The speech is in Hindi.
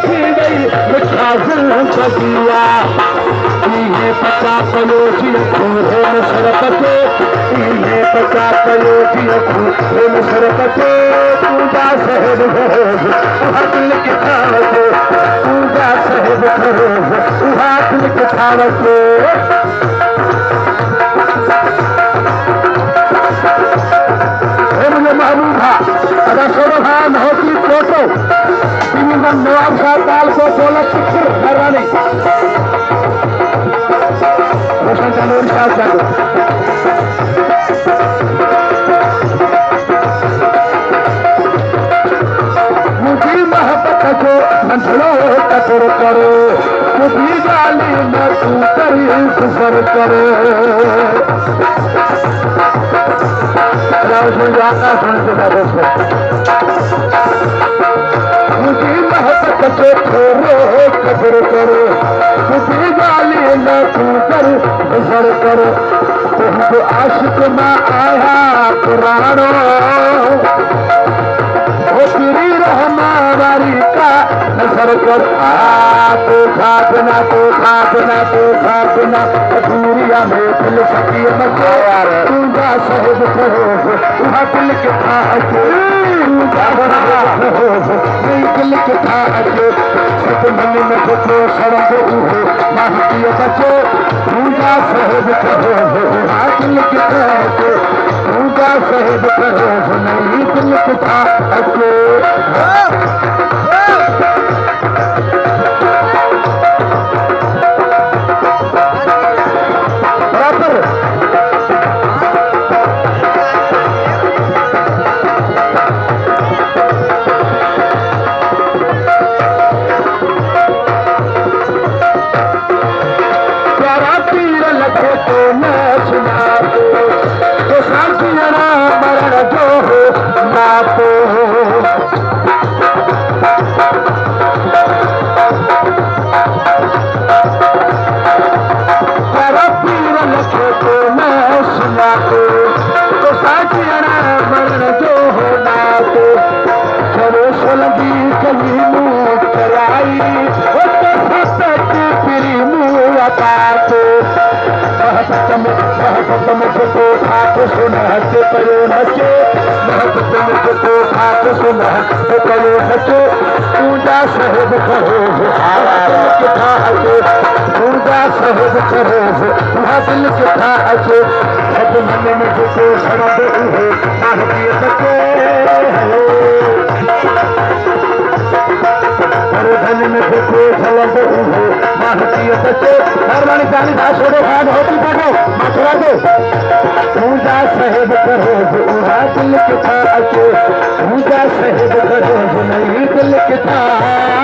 थी गई मिठा ज़िंदगिया इहे पता पयो जीअं खूहे में सरकते इहे पता पयो जीअं खूहे में सरकते तुंहिंजा साहिब फरोज़ उहा दिल किथां वठे तुंहिंजा साहिब फरोज़ उहा दिल किथां वठे मुझे महबूब था अगर सोरो खान होती फोटो नवाब शाह ताल को 16 पिक्चर घरानी रोशन तनूर शाह साहब मुझी मोहब्बत जो मंझलो कतर करो मुझी गाली न तू करी गुजर करो मुझी मोहब्बत जो छोड़ो कदर करो मुझी गाली न तू कर गुजर करो तुमको आशिक मां आया पुराणो वो तेरी रहमान वारी का नजर कर तो खाना दूरिया में दिल सकी मचे तुझा साहिब फरोज़ उहा दिल किथां अचे तुझा फरोज़ दिल किथां अचे सत मन में जेको सड़ंदो उहो महकीअ बचे तुझा साहिब फरोज़ उहा दिल किथां अचे तुझा साहिब फरोज़ नहीं दिल किथां अचे तुझा साहिब फरोज़ किथां अचे तुझा साहिब फरोज़ उहा दिल किथां अचे सभु मन में जेको सड़ंदो उहो महकीअ बचे धन में जेको सड़ंदो उहो महकीअ बचे महिरबानी ताली सां छोड़ो खान होती पढ़ो मथुरा दो तुझा साहिब फरोज़ उहा दिल किथां अचे तुझा साहिब फरोज़ नहीं दिल किथां